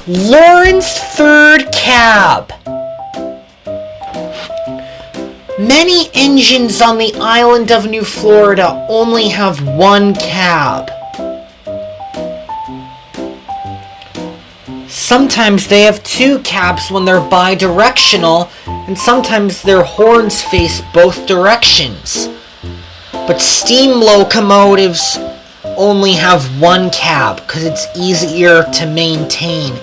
Lauren's third cab. Many engines on the island of New Florida only have one cab. Sometimes they have two cabs when they're bi-directional, and sometimes their horns face both directions. But steam locomotives only have one cab because it's easier to maintain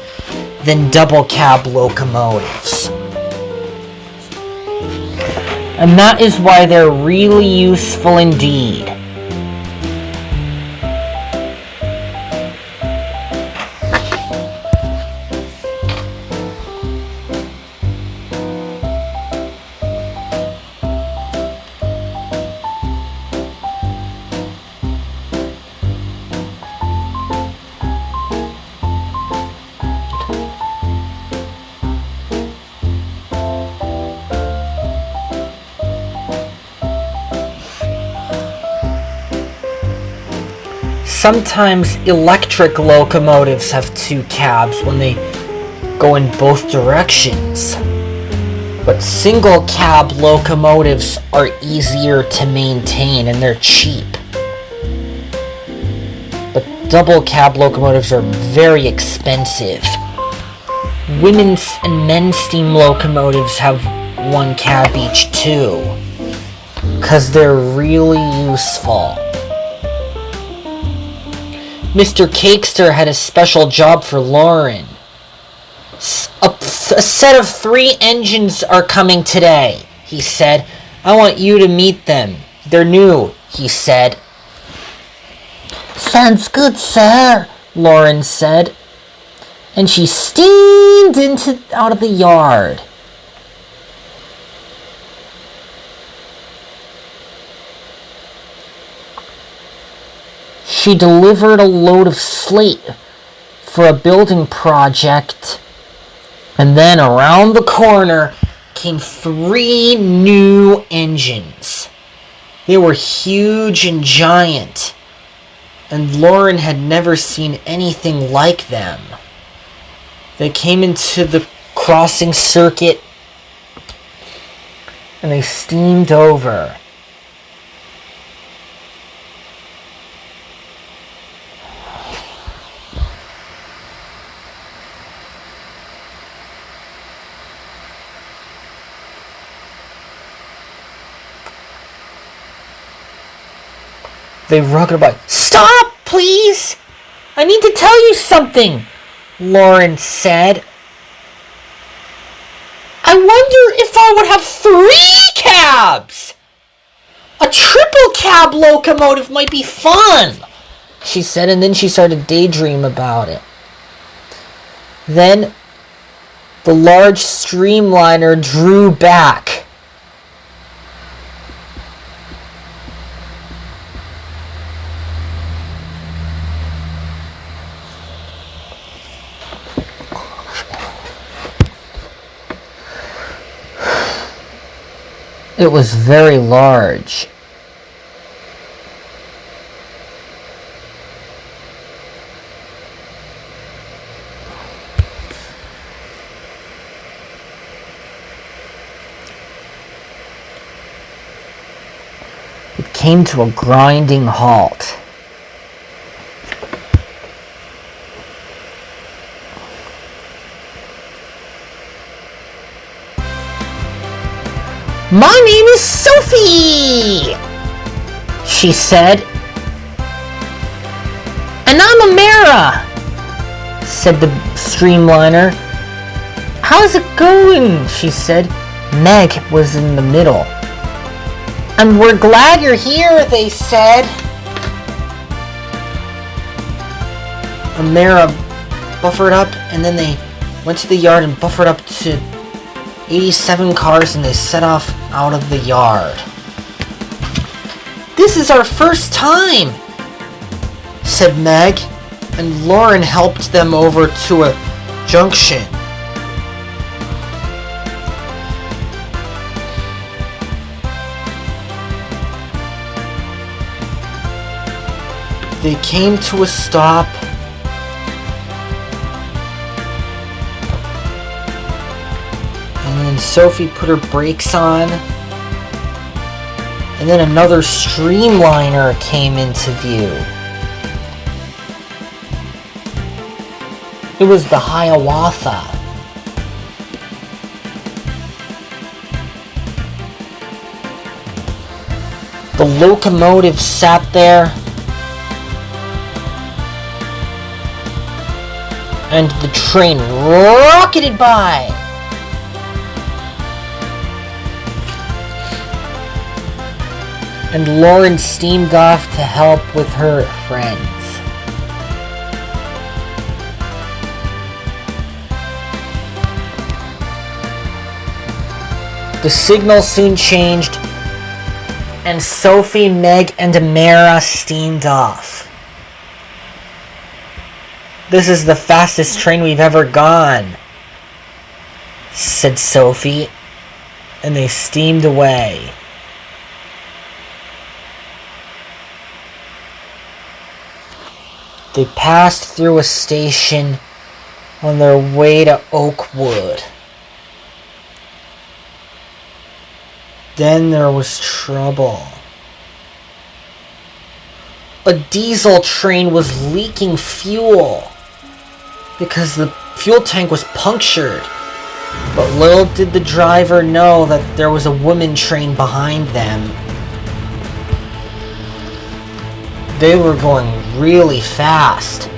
than double cab locomotives. And that is why they're really useful indeed. Sometimes electric locomotives have two cabs when they go in both directions. But single cab locomotives are easier to maintain and they're cheap. But double cab locomotives are very expensive. Women's and men's steam locomotives have one cab each too, because they're really useful. Mr. Cakester had a special job for Lauren. A set of 3 engines are coming today, he said. I want you to meet them. They're new, he said. Sounds good, sir, Lauren said. And she steamed out of the yard. She delivered a load of slate for a building project, and then around the corner came 3 new engines. They were huge and giant, and Lauren had never seen anything like them. They came into the crossing circuit, and they steamed over. They rugged by. Stop, please! I need to tell you something, Lauren said. I wonder if I would have 3 cabs! A triple cab locomotive might be fun, she said, and then she started to daydream about it. Then the large streamliner drew back. It was very large. It came to a grinding halt. My name is Sophie, she said. And I'm Amara, said the streamliner. How's it going? She said. Meg was in the middle. And we're glad you're here, they said. Amara buffered up, and then they went to the yard and buffered up to 87 cars, and they set off out of the yard. This is our first time, said Meg, and Lauren helped them over to a junction. They came to a stop, And Sophie put her brakes on. And then another streamliner came into view. It was the Hiawatha. The locomotive sat there. And the train rocketed by. And Lauren steamed off to help with her friends. The signal soon changed, and Sophie, Meg, and Amara steamed off. "This is the fastest train we've ever gone," said Sophie, and they steamed away. They passed through a station on their way to Oakwood. Then there was trouble. A diesel train was leaking fuel because the fuel tank was punctured. But little did the driver know that there was a woman train behind them. They were going really fast.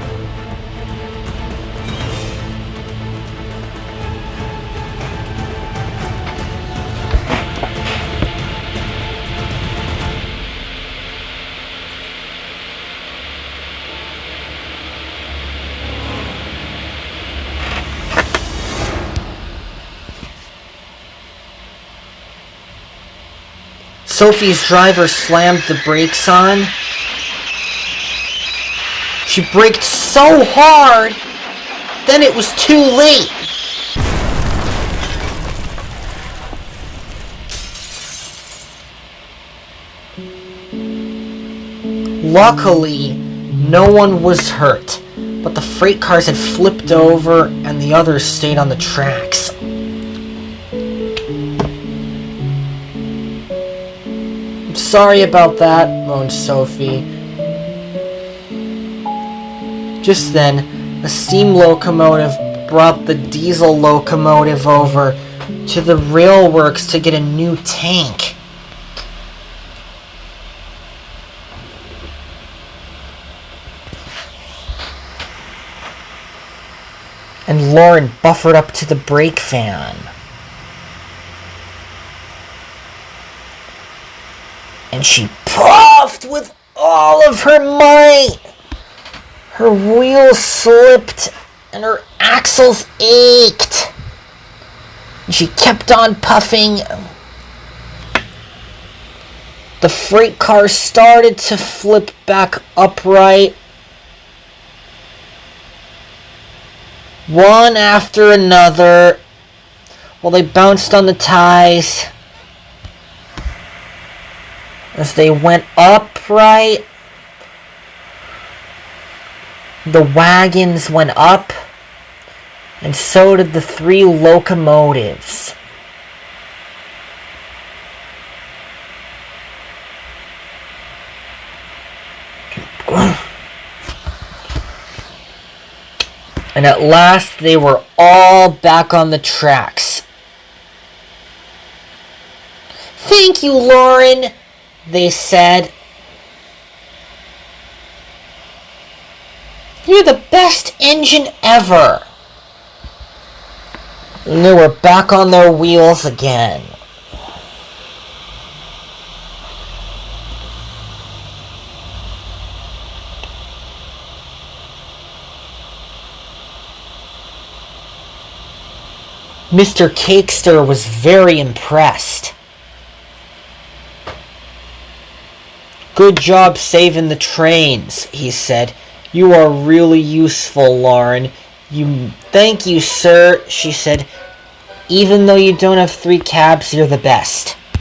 Sophie's driver slammed the brakes on. She braked so hard, then it was too late. Luckily, no one was hurt, but the freight cars had flipped over and the others stayed on the tracks. "I'm sorry about that," moaned Sophie. Just then, a steam locomotive brought the diesel locomotive over to the railworks to get a new tank. And Lauren buffered up to the brake van. And she puffed with all of her might. Her wheels slipped and her axles ached. And she kept on puffing. The freight car started to flip back upright. One after another, while they bounced on the ties. As they went upright, the wagons went up, and so did the 3 locomotives. And at last they were all back on the tracks. "Thank you, Lauren," they said. "You're the best engine ever." And they were back on their wheels again. Mr. Cakester was very impressed. "Good job saving the trains," he said. "You are really useful, Lauren." "Thank you, sir," she said. "Even though you don't have 3 cabs, you're the best."